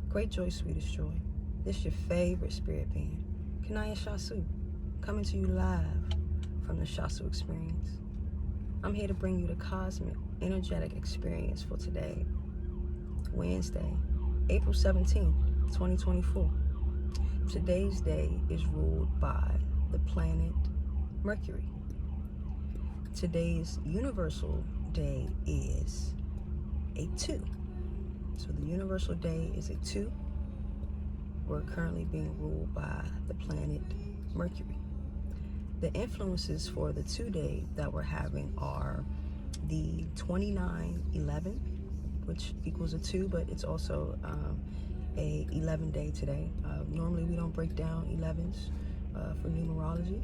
Great joy, sweetest joy. This is your favorite spirit being, Kanaya Shasu, coming to you live from the Shasu Experience. I'm here to bring you the cosmic, energetic experience for today, Wednesday, April 17th, 2024. Today's day is ruled by the planet Mercury. Today's universal day is a 2. So the universal day is a 2. We're currently being ruled by the planet Mercury. The influences for the 2 day that we're having are the 2911, which equals a 2, but it's also a 11 day today. Normally we don't break down 11s for numerology.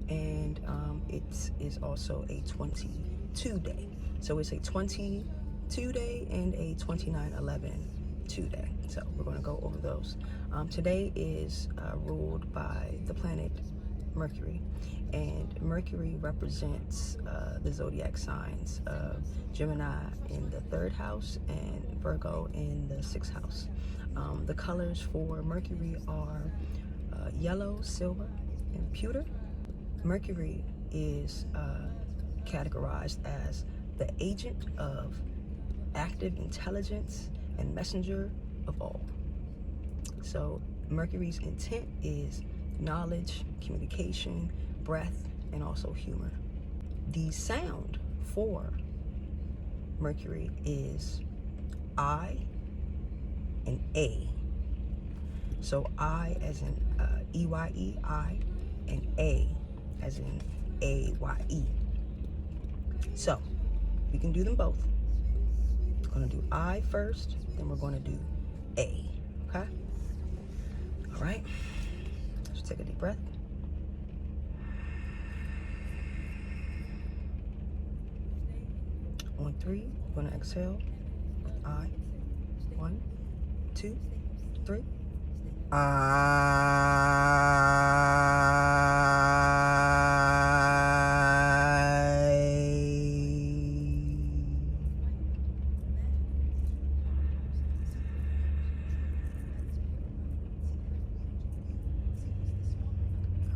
And it is also a 22 day. So it's a 22 day and a 2911 2-day. So we're going to go over those. Today is ruled by the planet Mercury, and Mercury represents the zodiac signs of Gemini in the 3rd house and Virgo in the 6th house. The colors for Mercury are yellow, silver, and pewter. Mercury is categorized as the agent of active intelligence and messenger of all. So Mercury's intent is knowledge, communication, breath, and also humor. The sound for Mercury is I and A. So I as in E-Y-E, I, and A as in A-Y-E. So we can do them both. We're going to do I first, then we're going to do A, okay? All right, let's take a deep breath. On 3, we're going to exhale with I. 1, 2, 3.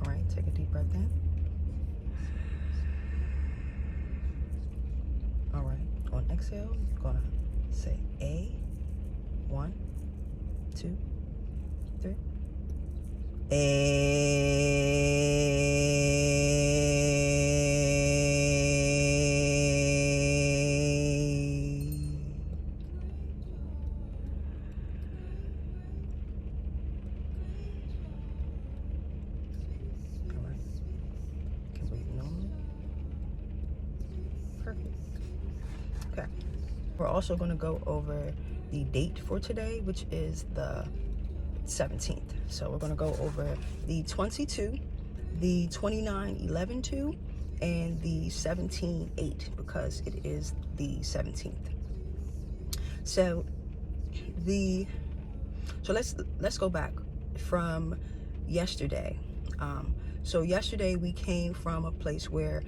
All right, take a deep breath in. All right, on exhale, you're gonna say A. 1, 2, 3. Perfect. Okay. We're also going to go over the date for today, which is the 17th. So we're going to go over the 22, the 29-11-2, and the 17-8 because it is the 17th. So let's go back from yesterday. So yesterday we came from a place where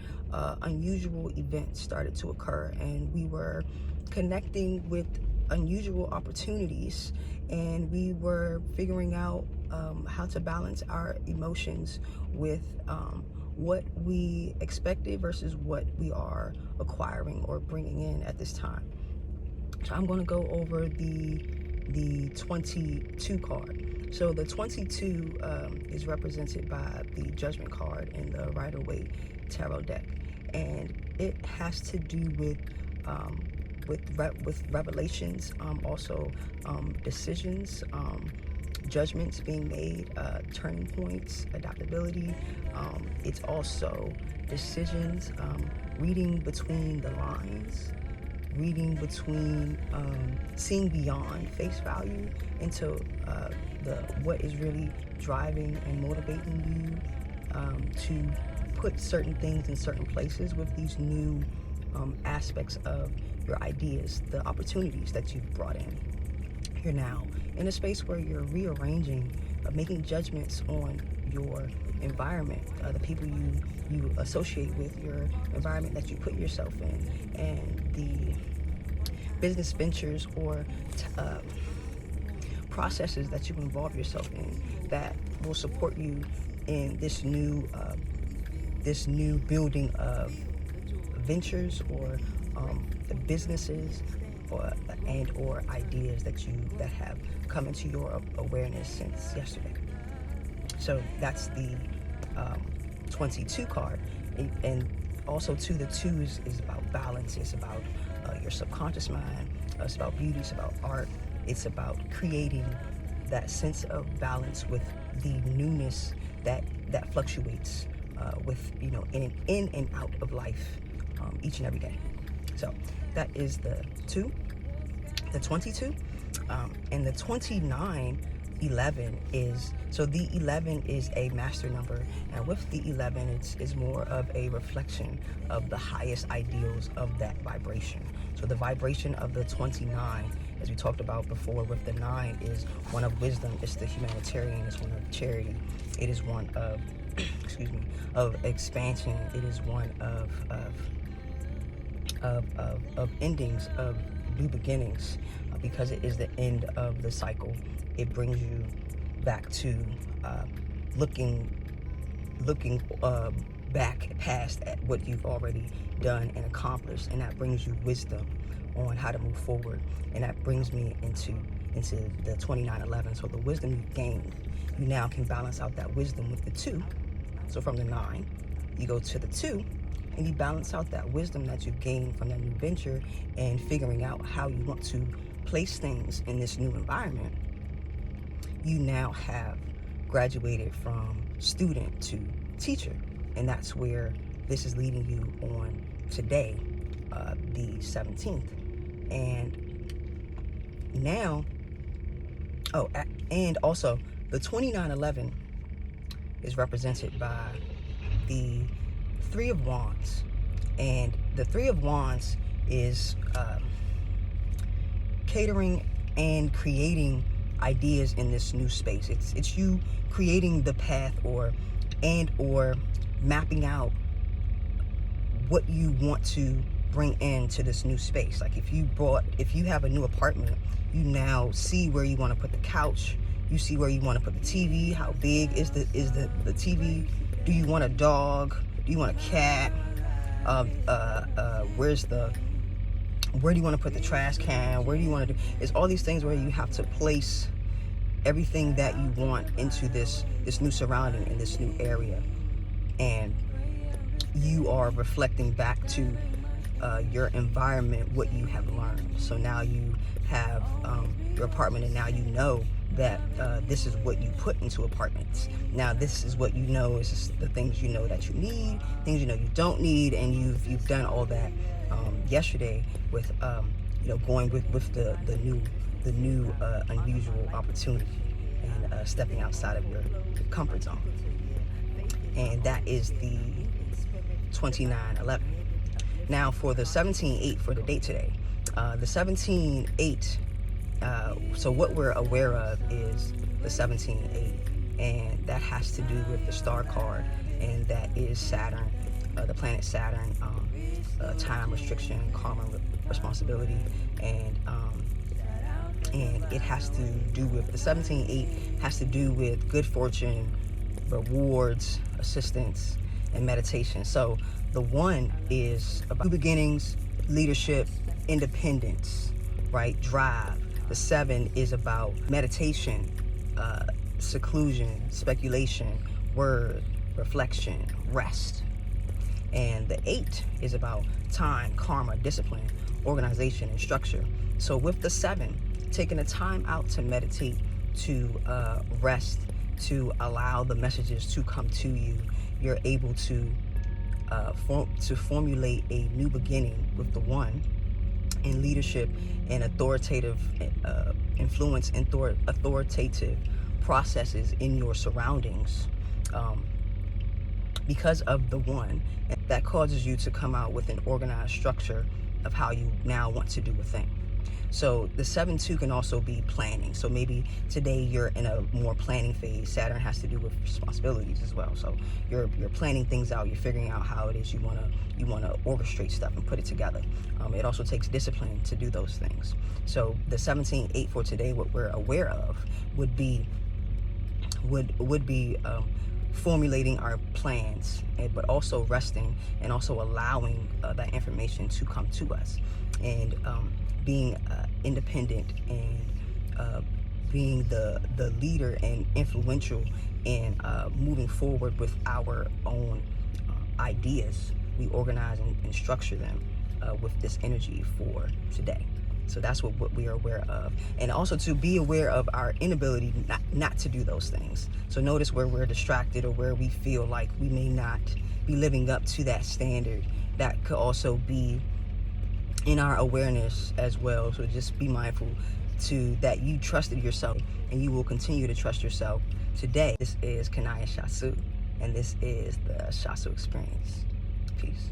unusual events started to occur, and we were connecting with unusual opportunities, and we were figuring out how to balance our emotions with what we expected versus what we are acquiring or bringing in at this time. So I'm going to go over the 22 card. So the 22 is represented by the Judgment card in the Rider-Waite Tarot deck, and it has to do with revelations, also decisions, judgments being made, turning points, adaptability. It's also decisions, reading between the lines, reading between, seeing beyond face value into what is really driving and motivating you to put certain things in certain places with these new aspects of your ideas, the opportunities that you've brought in. You're now in a space where you're rearranging, making judgments on your environment, the people you associate with, your environment that you put yourself in, and the business ventures or processes that you involve yourself in that will support you in this new building of ventures or businesses or ideas that have come into your awareness since yesterday. So that's the 22 card, and also the twos is about balance. It's about your subconscious mind. It's about beauty. It's about art. It's about creating that sense of balance with the newness that fluctuates with in and out of life each and every day. So that is the 22, and the 2911 is, so the 11 is a master number, and with the 11 it's more of a reflection of the highest ideals of that vibration. So the vibration of the 29, as we talked about before with the 9, is one of wisdom. It's the humanitarian. It's one of charity. It is one of of expansion. It is one of endings, of new beginnings, because it is the end of the cycle. It brings you back to looking back past at what you've already done and accomplished, and that brings you wisdom on how to move forward. And that brings me into the 2911. So the wisdom you've gained, you now can balance out that wisdom with the 2. So from the 9, you go to the 2, and you balance out that wisdom that you've gained from that new venture and figuring out how you want to place things in this new environment. You now have graduated from student to teacher, and that's where this is leading you on today, the 17th. And now, and also the 2911 is represented by the 3 of Wands, and the 3 of Wands is catering and creating ideas in this new space. It's you creating the path or mapping out what you want to bring into this new space. Like if you have a new apartment, you now see where you want to put the couch. You see where you want to put the TV. How big is the TV? Do you want a dog? Do you want a cat? Where do you want to put the trash can? Where do you want to do? It's all these things where you have to place everything that you want into this new surrounding in this new area, and you are reflecting back to your environment what you have learned. So now you have your apartment, and now you know that this is what you put into apartments. Now this is what you know is the things you know that you need, things you know you don't need, and you've done all that yesterday with going with the new unusual opportunity and stepping outside of your comfort zone. And that is the 2911. Now for the 17-8 for the date today, the 17-8. So what we're aware of is the 17-8, and that has to do with the star card, and that is Saturn, the planet Saturn, time restriction, karma, responsibility, and it has to do with the 17-8 has to do with good fortune, rewards, assistance, and meditation. So the 1 is about new beginnings, leadership, independence, right? Drive. The 7 is about meditation, seclusion, speculation, word, reflection, rest. And the 8 is about time, karma, discipline, organization, and structure. So with the 7, taking the time out to meditate, to rest, to allow the messages to come to you, you're able to formulate a new beginning with the 1 in leadership and authoritative influence and authoritative processes in your surroundings, because of the 1, that causes you to come out with an organized structure of how you now want to do a thing. So the 7-2 can also be planning. So maybe today you're in a more planning phase. Saturn has to do with responsibilities as well. So you're planning things out. You're figuring out how it is you wanna orchestrate stuff and put it together. It also takes discipline to do those things. So the 17-8 for today, what we're aware of would be formulating our plans, but also resting and also allowing that information to come to us, and being independent, and being the leader and influential in moving forward with our own ideas. We organize and structure them with this energy for today. So that's what we are aware of. And also to be aware of our inability not to do those things. So notice where we're distracted or where we feel like we may not be living up to that standard. That could also be in our awareness as well. So just be mindful to that you trusted yourself, and you will continue to trust yourself today. This is Kanaya Shasu, and this is the Shasu Experience. Peace.